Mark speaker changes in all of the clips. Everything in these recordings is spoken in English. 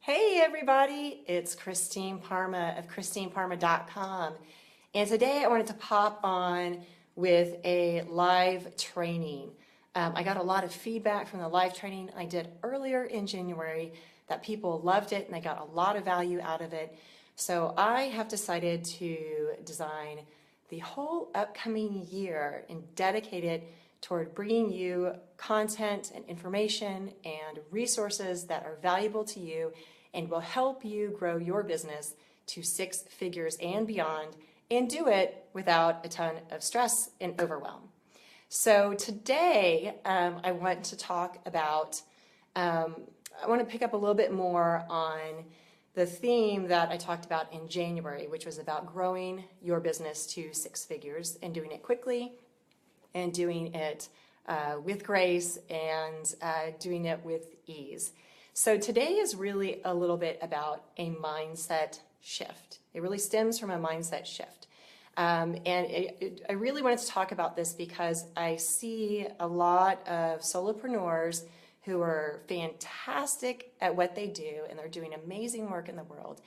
Speaker 1: Hey everybody, it's Christine Parma of ChristineParma.com, and today I wanted to pop on with a live training. I got a lot of feedback from the live training I did earlier in January that people loved it and they got a lot of value out of it. So I have decided to design the whole upcoming year and dedicate it toward bringing you content and information and resources that are valuable to you and will help you grow your business to 6 figures and beyond, and do it without a ton of stress and overwhelm. So today I want to talk about, I want to pick up a little bit more on the theme that I talked about in January, which was about growing your business to 6 figures and doing it quickly and doing it with grace and doing it with ease. So today is really a little bit about a mindset shift. It really stems from a mindset shift. I really wanted to talk about this because I see a lot of solopreneurs who are fantastic at what they do and they're doing amazing work in the world.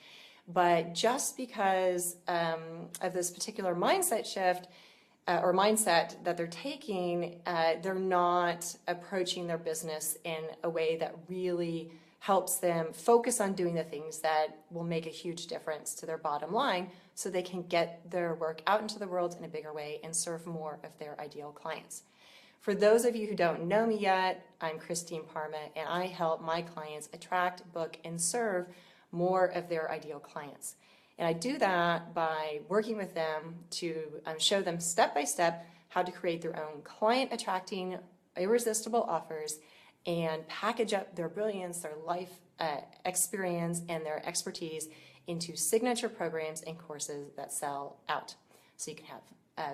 Speaker 1: But just because of this particular mindset shift, or mindset that they're taking, they're not approaching their business in a way that really helps them focus on doing the things that will make a huge difference to their bottom line so they can get their work out into the world in a bigger way and serve more of their ideal clients. For those of you who don't know me yet, I'm Christine Parma, and I help my clients attract, book, and serve more of their ideal clients. And I do that by working with them to show them step by step how to create their own client attracting, irresistible offers and package up their brilliance, their life experience, and their expertise into signature programs and courses that sell out. So you can have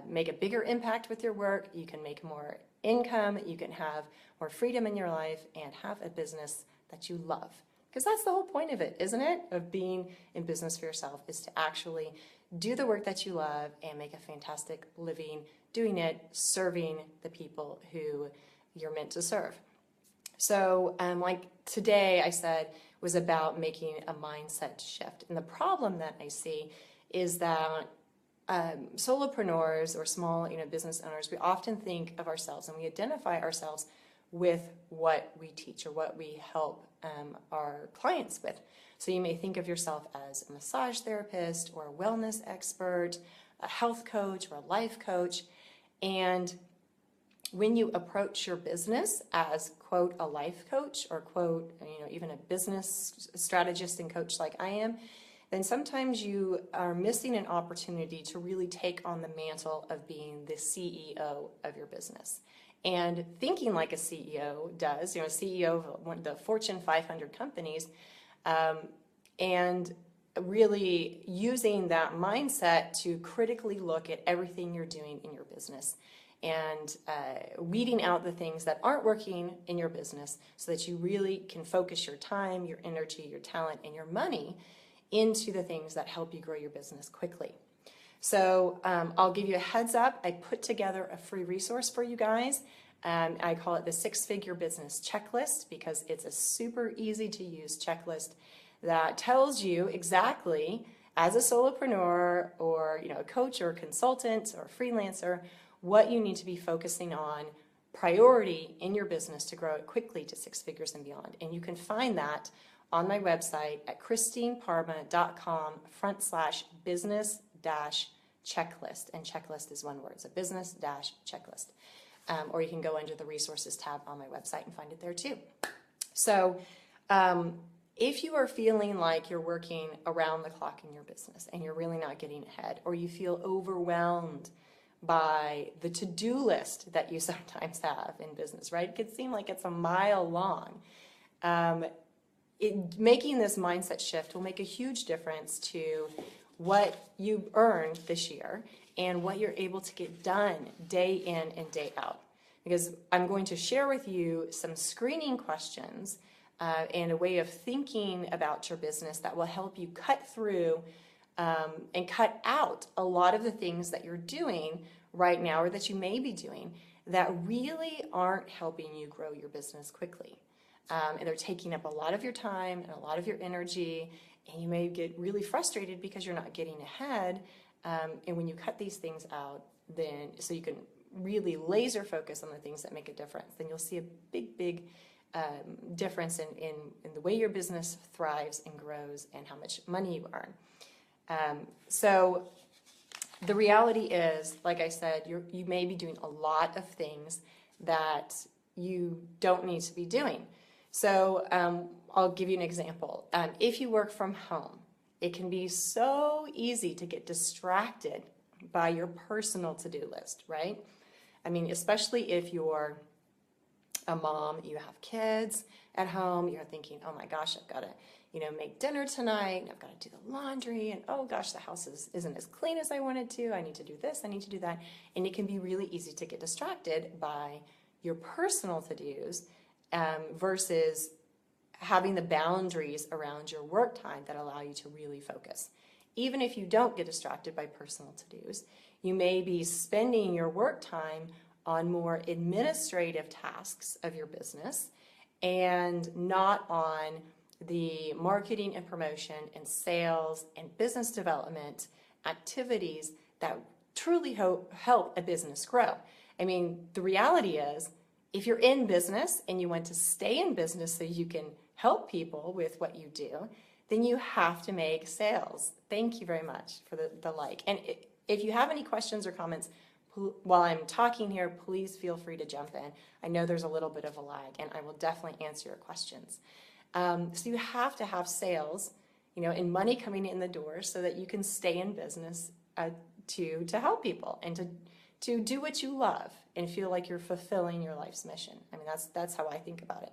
Speaker 1: make a bigger impact with your work, you can make more income, you can have more freedom in your life, and have a business that you love. Because that's the whole point of it, isn't it? Of being in business for yourself, is to actually do the work that you love and make a fantastic living doing it, serving the people who you're meant to serve. So like today I said was about making a mindset shift. And the problem that I see is that solopreneurs or small business owners, we often think of ourselves and we identify ourselves with what we teach or what we help our clients with. So you may think of yourself as a massage therapist or a wellness expert, a health coach or a life coach. And when you approach your business as, quote, a life coach or, quote, even a business strategist and coach like I am, then sometimes you are missing an opportunity to really take on the mantle of being the CEO of your business. And thinking like a CEO does, a CEO of one of the Fortune 500 companies, and really using that mindset to critically look at everything you're doing in your business and weeding out the things that aren't working in your business so that you really can focus your time, your energy, your talent, and your money into the things that help you grow your business quickly. So I'll give you a heads up. I put together a free resource for you guys. I call it the 6-Figure Business Checklist because it's a super easy to use checklist that tells you exactly, as a solopreneur or a coach or a consultant or a freelancer, what you need to be focusing on priority in your business to grow it quickly to 6 figures and beyond. And you can find that on my website at christineparma.com/business-checklist, and checklist is one word, so business-checklist. Or you can go under the resources tab on my website and find it there too. So if you are feeling like you're working around the clock in your business and you're really not getting ahead, or you feel overwhelmed by the to-do list that you sometimes have in business, right? It could seem like it's a mile long. Making this mindset shift will make a huge difference to what you earned this year and what you're able to get done day in and day out. Because I'm going to share with you some screening questions and a way of thinking about your business that will help you cut through and cut out a lot of the things that you're doing right now or that you may be doing that really aren't helping you grow your business quickly. and they're taking up a lot of your time and a lot of your energy, and you may get really frustrated because you're not getting ahead. And when you cut these things out, then so you can really laser focus on the things that make a difference, then you'll see a big difference in the way your business thrives and grows and how much money you earn. So the reality is, like I said, you may be doing a lot of things that you don't need to be doing. So I'll give you an example. If you work from home, it can be so easy to get distracted by your personal to-do list, right? I mean, especially if you're a mom, you have kids at home, you're thinking, oh my gosh, I've got to, make dinner tonight, and I've got to do the laundry, and oh gosh, the house isn't as clean as I wanted to, I need to do this, I need to do that, and it can be really easy to get distracted by your personal to-dos versus having the boundaries around your work time that allow you to really focus. Even if you don't get distracted by personal to-dos, you may be spending your work time on more administrative tasks of your business and not on the marketing and promotion and sales and business development activities that truly help a business grow. I mean, the reality is, if you're in business and you want to stay in business so you can help people with what you do, then you have to make sales. Thank you very much for the like. And if you have any questions or comments while I'm talking here, please feel free to jump in. I know there's a little bit of a lag, and I will definitely answer your questions. So you have to have sales, and money coming in the door so that you can stay in business to help people and to do what you love and feel like you're fulfilling your life's mission. I mean, that's how I think about it.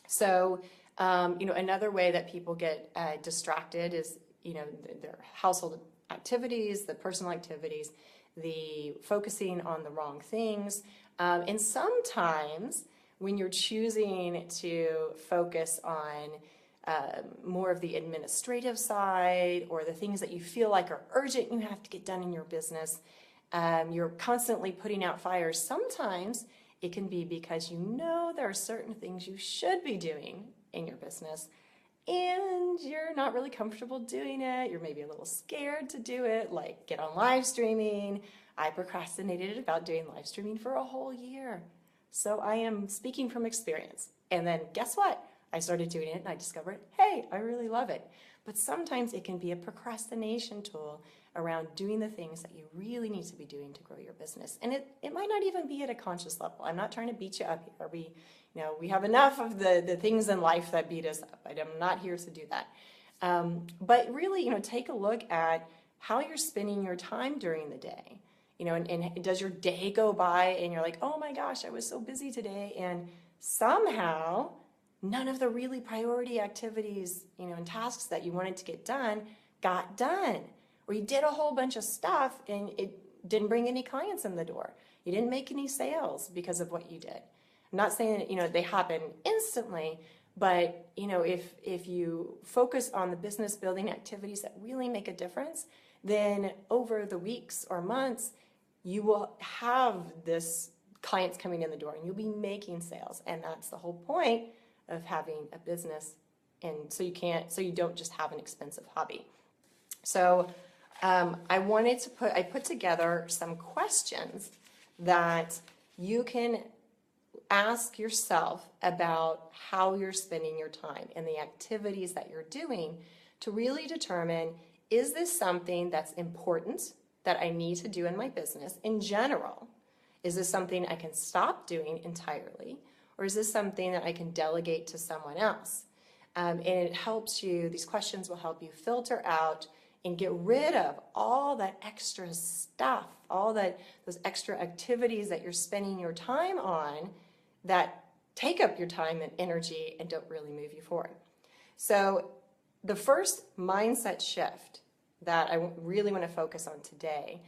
Speaker 1: So, another way that people get distracted is, their household activities, the personal activities, the focusing on the wrong things. And sometimes when you're choosing to focus on more of the administrative side or the things that you feel like are urgent you have to get done in your business, you're constantly putting out fires. Sometimes it can be because there are certain things you should be doing in your business and you're not really comfortable doing it. You're maybe a little scared to do it, like get on live streaming. I procrastinated about doing live streaming for a whole year. So I am speaking from experience. And then guess what? I started doing it and I discovered, hey, I really love it. But sometimes it can be a procrastination tool around doing the things that you really need to be doing to grow your business. And it might not even be at a conscious level. I'm not trying to beat you up here. We have enough of the things in life that beat us up. I'm not here to do that. But really, take a look at how you're spending your time during the day. And does your day go by and you're like, oh my gosh, I was so busy today, and somehow none of the really priority activities, and tasks that you wanted to get done got done. Or you did a whole bunch of stuff and it didn't bring any clients in the door. You didn't make any sales because of what you did. I'm not saying that, they happen instantly, but, if you focus on the business building activities that really make a difference, then over the weeks or months, you will have this clients coming in the door and you'll be making sales. And that's the whole point of having a business. And so you don't just have an expensive hobby. So I put together some questions that you can ask yourself about how you're spending your time and the activities that you're doing to really determine, is this something that's important that I need to do in my business in general? Is this something I can stop doing entirely? Or is this something that I can delegate to someone else? And it helps you, these questions will help you filter out and get rid of all that extra stuff, those extra activities that you're spending your time on that take up your time and energy and don't really move you forward. So the first mindset shift that I really want to focus on today,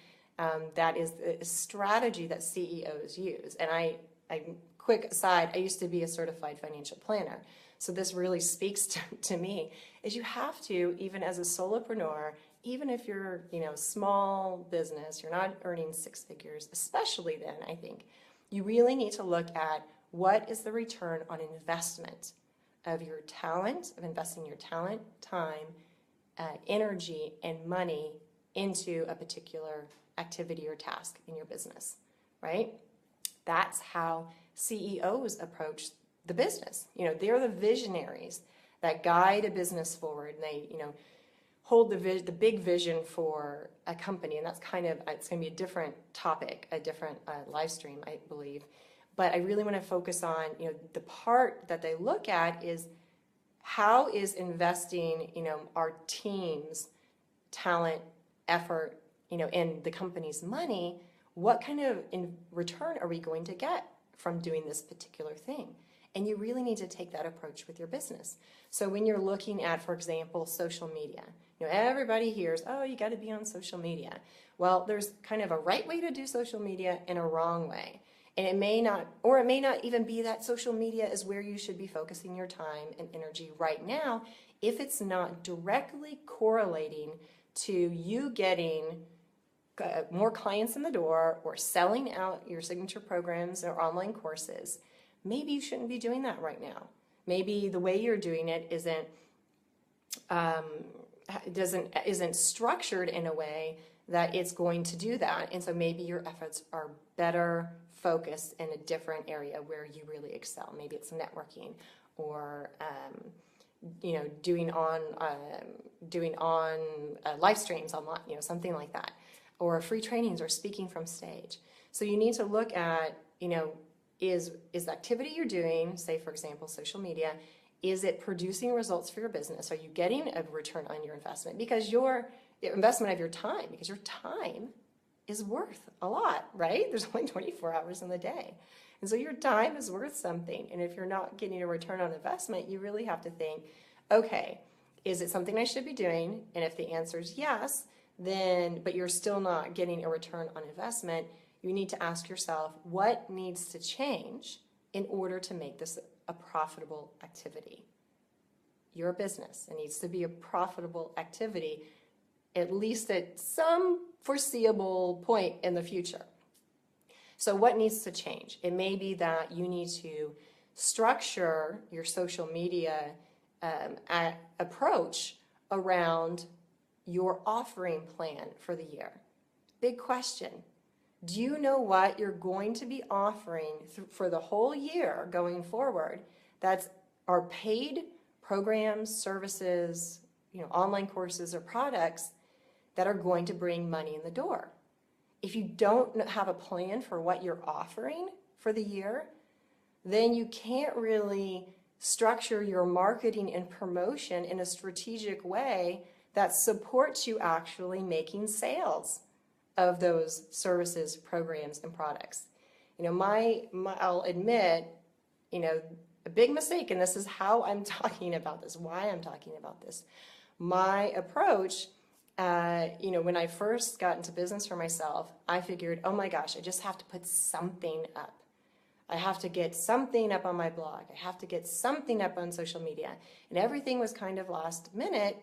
Speaker 1: that is a strategy that CEOs use. And I quick aside, I used to be a certified financial planner. So this really speaks to me, is you have to, even as a solopreneur, even if you're, small business, you're not earning six figures, especially then, I think, you really need to look at What is the return on investment of your talent, of investing your talent, time, energy, and money into a particular activity or task in your business, right? That's how CEOs approach the business. They're the visionaries that guide a business forward, and they, hold the big vision for a company. And that's it's going to be a different topic, a different live stream, I believe. But I really want to focus on, the part that they look at is how is investing, our team's talent, effort, and the company's money, what kind of in return are we going to get from doing this particular thing? And you really need to take that approach with your business. So when you're looking at, for example, social media, everybody hears, oh, you got to be on social media. Well, there's kind of a right way to do social media and a wrong way. And it may not even be that social media is where you should be focusing your time and energy right now if it's not directly correlating to you getting more clients in the door or selling out your signature programs or online courses. Maybe you shouldn't be doing that right now. Maybe the way you're doing it isn't structured in a way that it's going to do that. And so maybe your efforts are better focused in a different area where you really excel. Maybe it's networking or doing on live streams online, something like that, or free trainings or speaking from stage. So you need to look at, is the activity you're doing, say for example, social media, is it producing results for your business? Are you getting a return on your investment? Because your investment of your time, because your time is worth a lot, right? There's only 24 hours in the day. And so your time is worth something. And if you're not getting a return on investment, you really have to think, okay, is it something I should be doing? And if the answer is yes, but you're still not getting a return on investment, you need to ask yourself what needs to change in order to make this a profitable activity. Your business, it needs to be a profitable activity, at least at some foreseeable point in the future. So what needs to change? It may be that you need to structure your social media approach around your offering plan for the year. Big question. Do you know what you're going to be offering for the whole year going forward that are paid programs, services, online courses or products that are going to bring money in the door? If you don't have a plan for what you're offering for the year, then you can't really structure your marketing and promotion in a strategic way that supports you actually making sales of those services, programs, and products. I'll admit, a big mistake, and this is how I'm talking about this, why I'm talking about this. My approach, when I first got into business for myself, I figured, oh my gosh, I just have to put something up. I have to get something up on my blog. I have to get something up on social media. And everything was kind of last minute,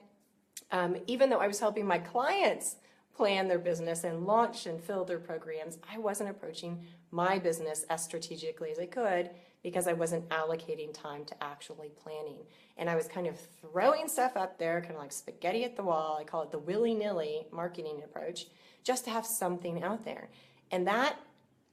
Speaker 1: even though I was helping my clients plan their business and launch and fill their programs, I wasn't approaching my business as strategically as I could because I wasn't allocating time to actually planning. And I was kind of throwing stuff up there, kind of like spaghetti at the wall. I call it the willy-nilly marketing approach, just to have something out there. And that,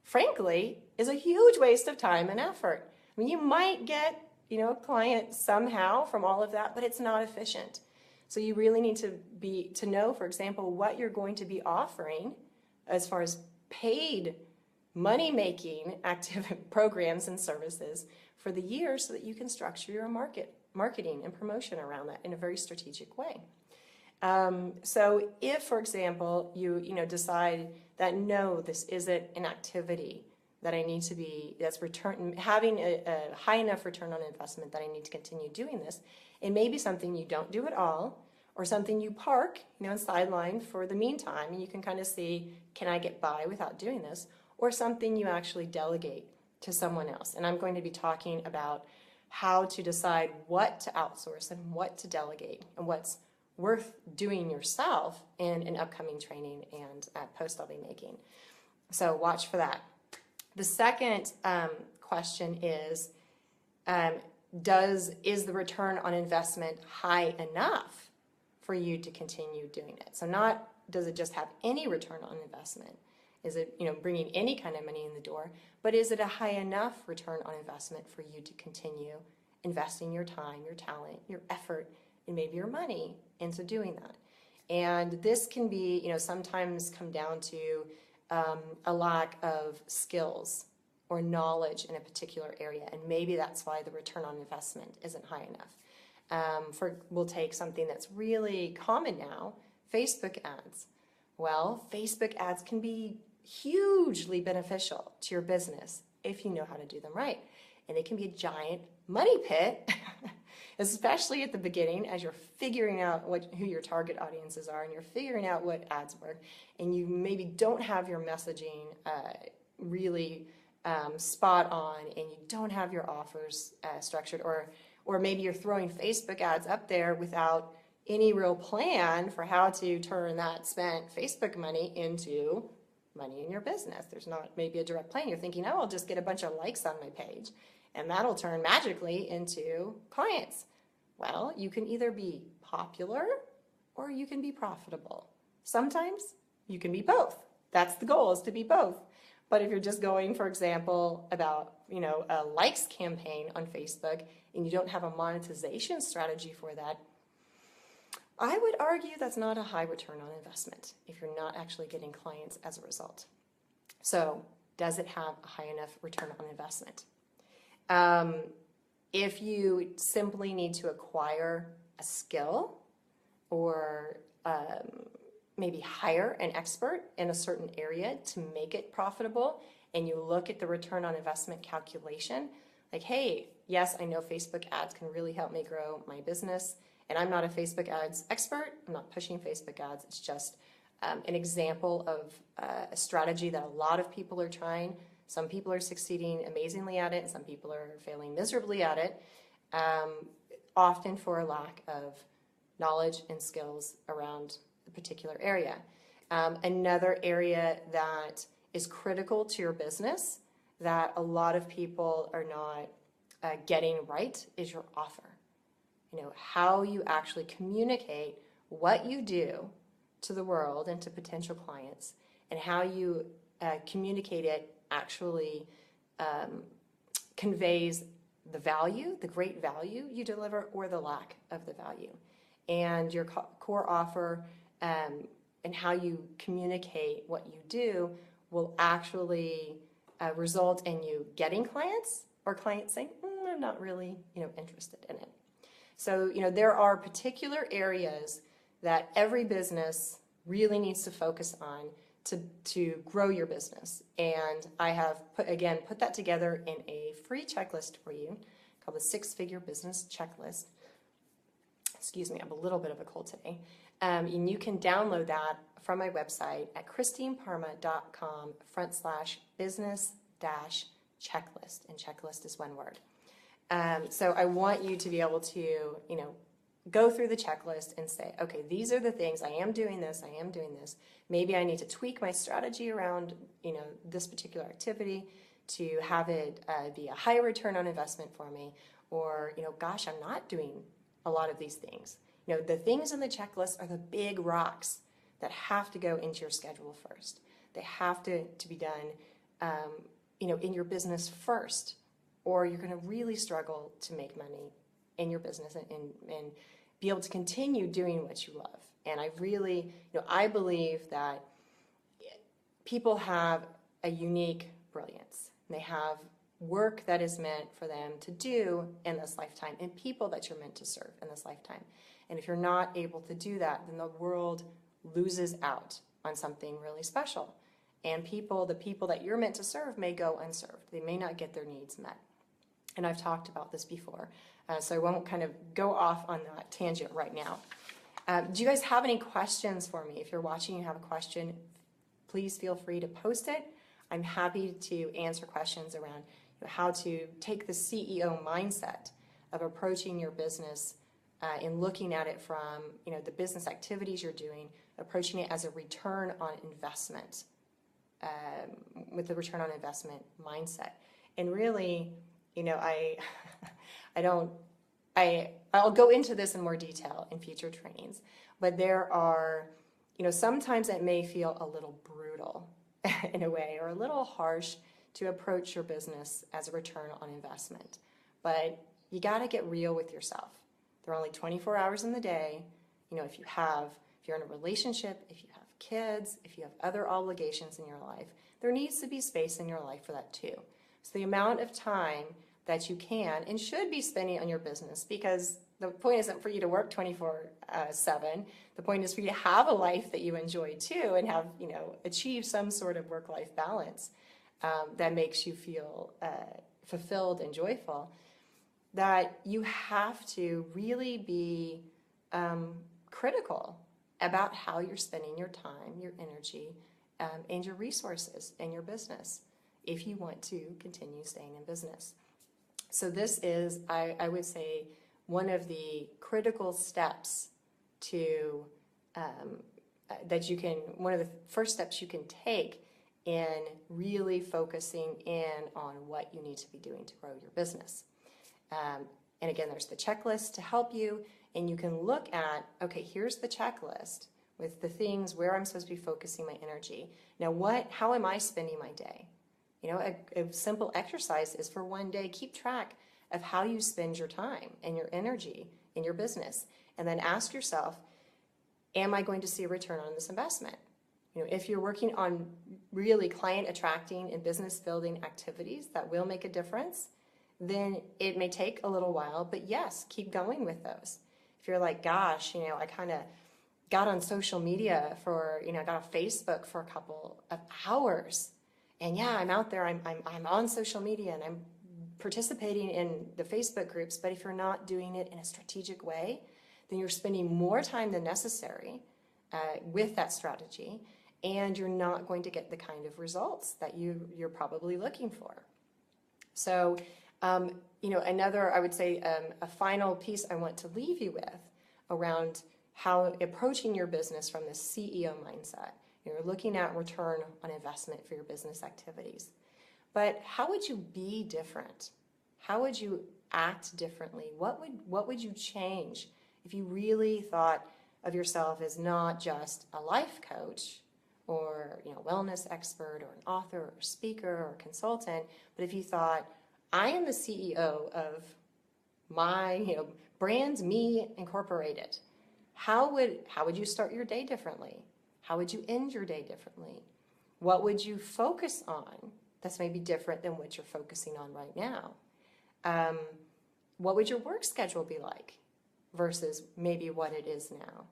Speaker 1: frankly, is a huge waste of time and effort. I mean, you might get, a client somehow from all of that, but it's not efficient. So you really need to know, for example, what you're going to be offering as far as paid money-making active programs and services for the year so that you can structure your marketing and promotion around that in a very strategic way. So if, for example, you decide that no, this isn't an activity that I need to be, having a high enough return on investment that I need to continue doing this, it may be something you don't do at all, or something you park, and sideline for the meantime, and you can kind of see, can I get by without doing this? Or something you actually delegate to someone else. And I'm going to be talking about how to decide what to outsource and what to delegate and what's worth doing yourself in an upcoming training and post I'll be making. So watch for that. The second question is the return on investment high enough for you to continue doing it? So not does it just have any return on investment? Is it, bringing any kind of money in the door? But is it a high enough return on investment for you to continue investing your time, your talent, your effort, and maybe your money into doing that? And this can be, sometimes come down to a lack of skills or knowledge in a particular area, and maybe that's why the return on investment isn't high enough. We'll take something that's really common now, Facebook ads. Well, Facebook ads can be hugely beneficial to your business if you know how to do them right. And it can be a giant money pit, especially at the beginning as you're figuring out who your target audiences are and you're figuring out what ads work, and you maybe don't have your messaging really spot on, and you don't have your offers structured, or maybe you're throwing Facebook ads up there without any real plan for how to turn that spent Facebook money into money in your business. There's not maybe a direct plan. You're thinking, oh, I'll just get a bunch of likes on my page and that'll turn magically into clients. Well, you can either be popular or you can be profitable. Sometimes you can be both. That's the goal, is to be both. But if you're just going, for example, about a likes campaign on Facebook and you don't have a monetization strategy for that, I would argue that's not a high return on investment if you're not actually getting clients as a result. So does it have a high enough return on investment? If you simply need to acquire a skill or maybe hire an expert in a certain area to make it profitable, and you look at the return on investment calculation, like, hey, yes, I know Facebook ads can really help me grow my business, and I'm not a Facebook ads expert. I'm not pushing Facebook ads. It's just an example of a strategy that a lot of people are trying. Some people are succeeding amazingly at it, and some people are failing miserably at it, often for a lack of knowledge and skills around the particular area. Another area that is critical to your business that a lot of people are not getting right is your offer. How you actually communicate what you do to the world and to potential clients, and how you communicate it actually conveys the value, the great value you deliver, or the lack of the value. And your core offer and how you communicate what you do will actually result in you getting clients, or clients saying, I'm not really interested in it. So, there are particular areas that every business really needs to focus on to grow your business. And I have put that together in a free checklist for you called the 6-Figure Business Checklist. Excuse me, I have a little bit of a cold today. And you can download that from my website at christineparma.com/business-checklist. And checklist is one word. So I want you to be able to, go through the checklist and say, okay, these are the things, I am doing this, maybe I need to tweak my strategy around, this particular activity to have it be a higher return on investment for me, or, gosh, I'm not doing a lot of these things. The things in the checklist are the big rocks that have to go into your schedule first. They have to be done, in your business first, or you're going to really struggle to make money in your business and be able to continue doing what you love. And I really, I believe that people have a unique brilliance. They have work that is meant for them to do in this lifetime, and people that you're meant to serve in this lifetime. And if you're not able to do that, then the world loses out on something really special. And the people that you're meant to serve may go unserved. They may not get their needs met. And I've talked about this before, so I won't kind of go off on that tangent right now. Do you guys have any questions for me? If you're watching and you have a question, please feel free to post it. I'm happy to answer questions around how to take the CEO mindset of approaching your business and looking at it from the business activities you're doing, approaching it as a return on investment, with the return on investment mindset. And really, I don't, I'll go into this in more detail in future trainings, but there are, sometimes it may feel a little brutal in a way, or a little harsh to approach your business as a return on investment. But you got to get real with yourself. There are only 24 hours in the day. If you're in a relationship, if you have kids, if you have other obligations in your life, there needs to be space in your life for that too. So the amount of time that you can and should be spending on your business, because the point isn't for you to work 24/7. The point is for you to have a life that you enjoy too, and have, achieve some sort of work-life balance that makes you feel fulfilled and joyful. That you have to really be critical about how you're spending your time, your energy, and your resources in your business if you want to continue staying in business. So this is, I would say, one of the critical steps to one of the first steps you can take in really focusing in on what you need to be doing to grow your business. And again, there's the checklist to help you, and you can look at, okay, here's the checklist with the things where I'm supposed to be focusing my energy. Now, how am I spending my day? A simple exercise is for one day, keep track of how you spend your time and your energy in your business. And then ask yourself, am I going to see a return on this investment? If you're working on really client attracting and business building activities that will make a difference, then it may take a little while, but yes, keep going with those. If you're like, gosh, I kind of got on social media for, I got on Facebook for a couple of hours, and yeah, I'm out there, I'm on social media, and I'm participating in the Facebook groups, but if you're not doing it in a strategic way, then you're spending more time than necessary with that strategy, and you're not going to get the kind of results that you're probably looking for. So, another, I would say, a final piece I want to leave you with around how approaching your business from the CEO mindset. You're looking at return on investment for your business activities. But how would you be different? How would you act differently? What would you change if you really thought of yourself as not just a life coach or wellness expert or an author or speaker or consultant, but if you thought, I am the CEO of my Brands Me Incorporated. How would you start your day differently? How would you end your day differently? What would you focus on that's maybe different than what you're focusing on right now? What would your work schedule be like versus maybe what it is now?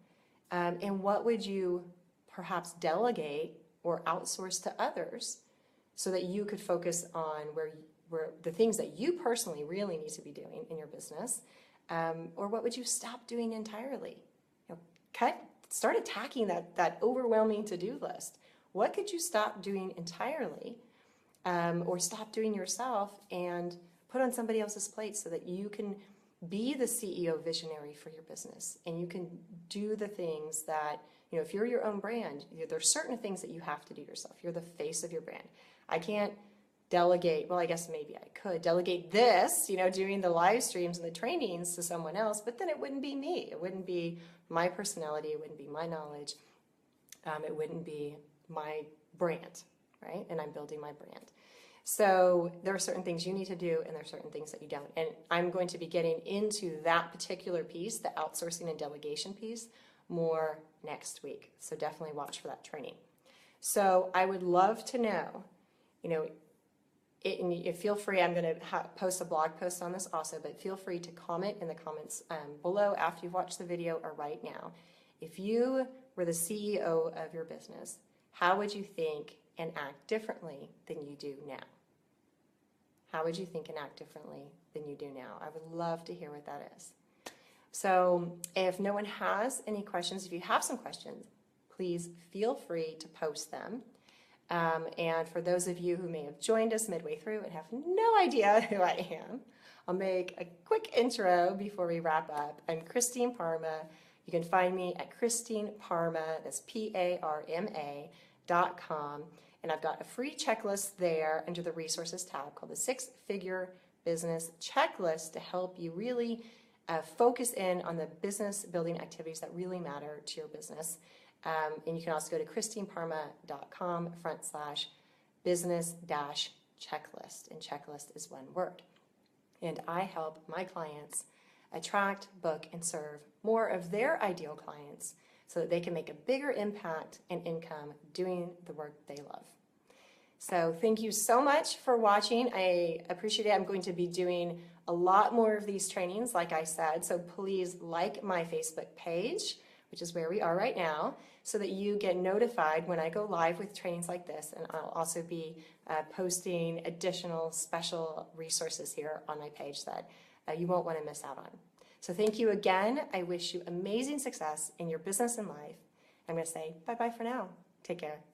Speaker 1: And what would you perhaps delegate or outsource to others so that you could focus on where the things that you personally really need to be doing in your business, or what would you stop doing entirely? Start attacking that overwhelming to-do list. What could you stop doing entirely, or stop doing yourself and put on somebody else's plate so that you can be the CEO visionary for your business, and you can do the things that, if you're your own brand, there's certain things that you have to do yourself. You're the face of your brand. I can't delegate, well, I guess maybe I could delegate this, doing the live streams and the trainings to someone else, but then it wouldn't be me. It wouldn't be my personality. It wouldn't be my knowledge. It wouldn't be my brand, right? And I'm building my brand. So there are certain things you need to do, and there are certain things that you don't. And I'm going to be getting into that particular piece, the outsourcing and delegation piece, more next week. So definitely watch for that training. So I would love to know, and feel free, I'm going to post a blog post on this also, but feel free to comment in the comments below after you've watched the video or right now. If you were the CEO of your business, how would you think and act differently than you do now? How would you think and act differently than you do now? I would love to hear what that is. So if no one has any questions, if you have some questions, please feel free to post them. And for those of you who may have joined us midway through and have no idea who I am, I'll make a quick intro before we wrap up. I'm Christine Parma. You can find me at Christine Parma, that's PARMA.com. And I've got a free checklist there under the resources tab called the 6-Figure Business Checklist to help you really focus in on the business building activities that really matter to your business. And you can also go to christineparma.com/business-checklist, and checklist is one word. And I help my clients attract, book, and serve more of their ideal clients so that they can make a bigger impact and income doing the work they love. So thank you so much for watching. I appreciate it. I'm going to be doing a lot more of these trainings, like I said, so please like my Facebook page, which is where we are right now, so that you get notified when I go live with trainings like this. And I'll also be posting additional special resources here on my page that you won't want to miss out on. So thank you again. I wish you amazing success in your business and life. I'm going to say bye-bye for now. Take care.